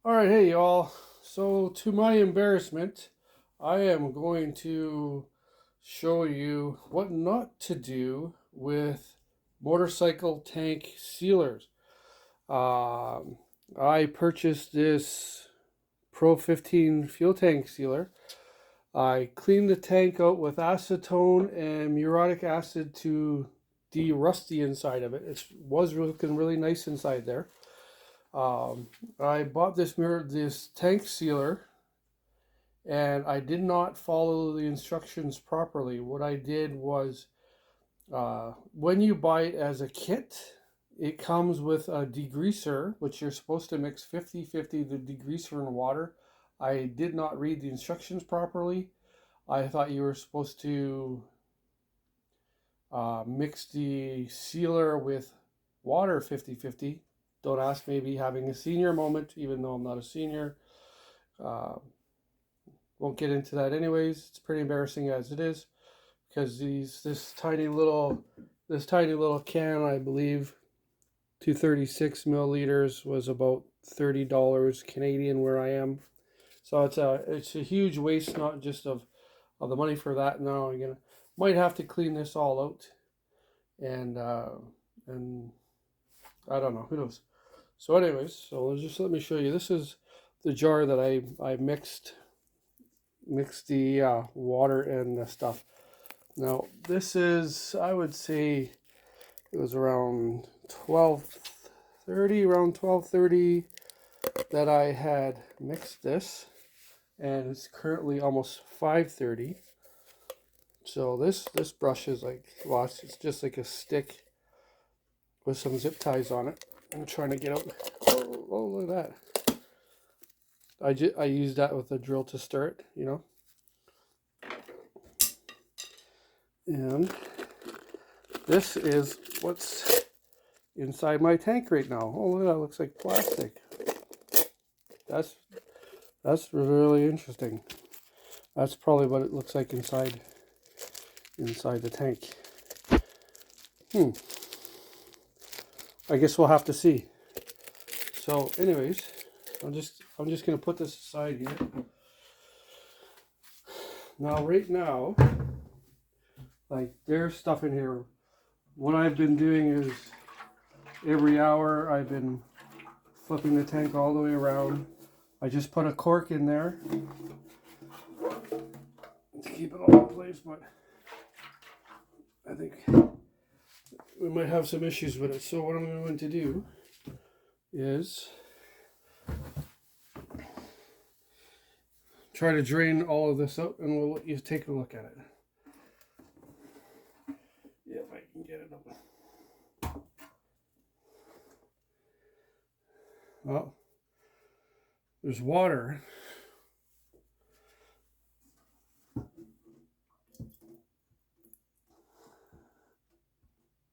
Alright, hey y'all. So, to my embarrassment, I am going to show you what not to do with motorcycle tank sealers. I purchased this POR15 fuel tank sealer. I cleaned the tank out with acetone and muriatic acid to de-rust the inside of it. It was looking really nice inside there. I bought this tank sealer, and I did not follow the instructions properly. What I did was, when you buy it as a kit, it comes with a degreaser, which you're supposed to mix 50-50 the degreaser and water. I did not read the instructions properly. I thought you were supposed to mix the sealer with water 50-50. Don't ask, maybe having a senior moment, even though I'm not a senior. Won't get into that anyways. It's pretty embarrassing as it is, because this tiny little can, I believe 236 milliliters, was about $30 Canadian where I am. So it's a huge waste, not just of the money for that. Now I'm might have to clean this all out, and I don't know, who knows. So anyways, so let me show you. This is the jar that I mixed the water and the stuff. Now this is, I would say it was around 12:30 that I had mixed this, and it's currently almost 5:30. So this brush is like, well, it's just like a stick with some zip ties on it. I'm trying to get out. Oh, look at that. I used that with a drill to start, And this is what's inside my tank right now. Oh, look at that. It looks like plastic. That's really interesting. That's probably what it looks like inside the tank. I guess we'll have to see. So anyways, I'm just gonna put this aside here. Now right now, like, there's stuff in here. What I've been doing is every hour I've been flipping the tank all the way around. I just put a cork in there to keep it all in place, but I think we might have some issues with it. So what I'm going to do is try to drain all of this out, and we'll let you take a look at it. Yeah, if I can get it up. Well, there's water.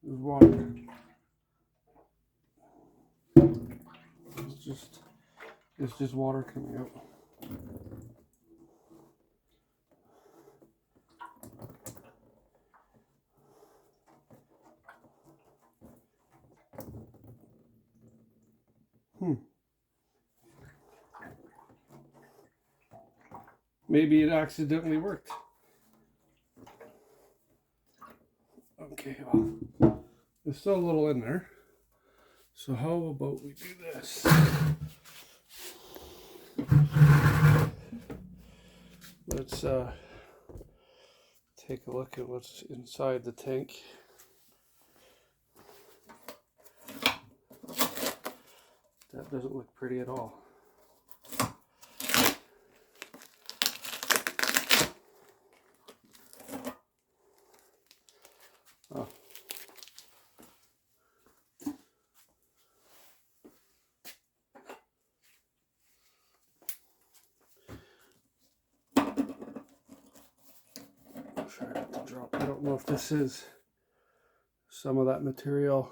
There's water. It's just water coming out. Maybe it accidentally worked. Okay, well, there's still a little in there. So how about we do this? Let's take a look at what's inside the tank. That doesn't look pretty at all. Oh. Try not to drop. I don't know if this is some of that material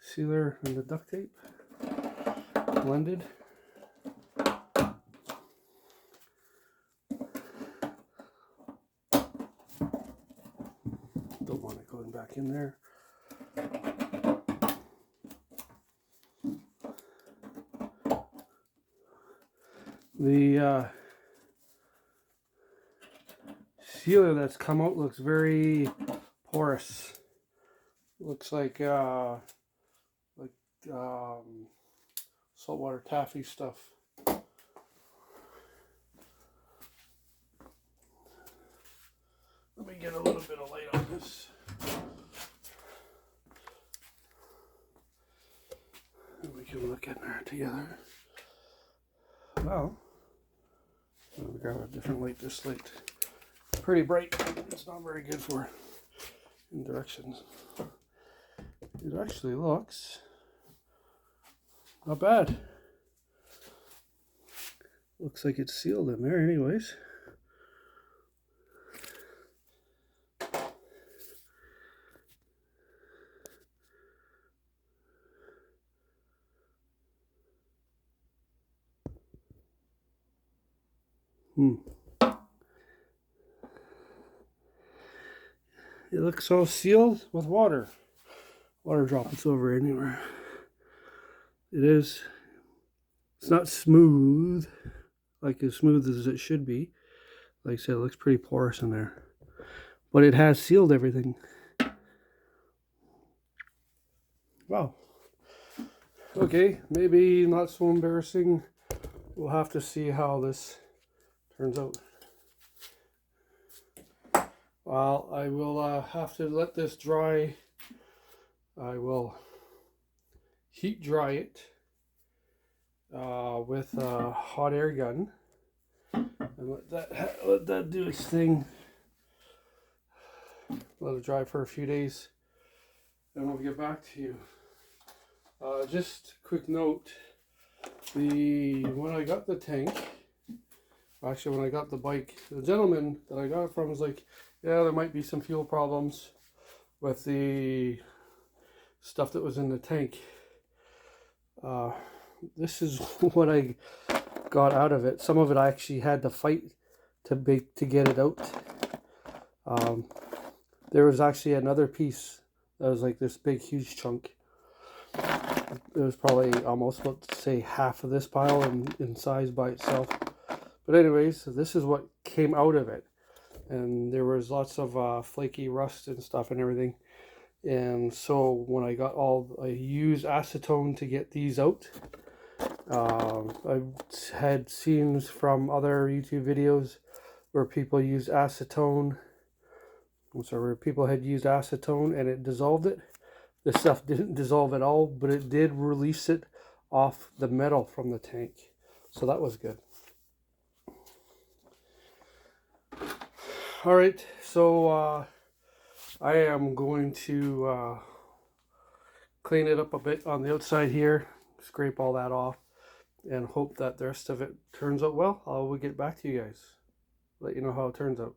sealer and the duct tape blended. Don't want it going back in there. The sealer that's come out looks very porous. Looks like saltwater taffy stuff. Let me get a little bit of light on this. And we can look in there together. Well, let me grab a different light. This light is pretty bright. It's not very good for in directions. It actually looks not bad. Looks like it's sealed in there anyways. It looks all sealed with water. Water droplets over anywhere. It's not smooth, like as smooth as it should be. Like I said, it looks pretty porous in there. But it has sealed everything. Wow. Okay, maybe not so embarrassing. We'll have to see how this turns out. Well, I will have to let this dry. I will heat dry it with a hot air gun and let that do its thing. Let it dry for a few days, and we'll get back to you. Just quick note: when I got the tank, actually when I got the bike, the gentleman that I got it from was like, yeah, there might be some fuel problems with the stuff that was in the tank. This is what I got out of it. Some of it I actually had to fight to get it out. There was actually another piece that was like this big huge chunk. It was probably almost, let's say, half of this pile in size by itself. But anyways, this is what came out of it. And there was lots of flaky rust and stuff and everything. And so when I used acetone to get these out. I've had scenes from other YouTube videos where people used acetone. Where people had used acetone and it dissolved it. This stuff didn't dissolve at all, but it did release it off the metal from the tank. So that was good. Alright, so I am going to clean it up a bit on the outside here, scrape all that off, and hope that the rest of it turns out well. I will get back to you guys, let you know how it turns out.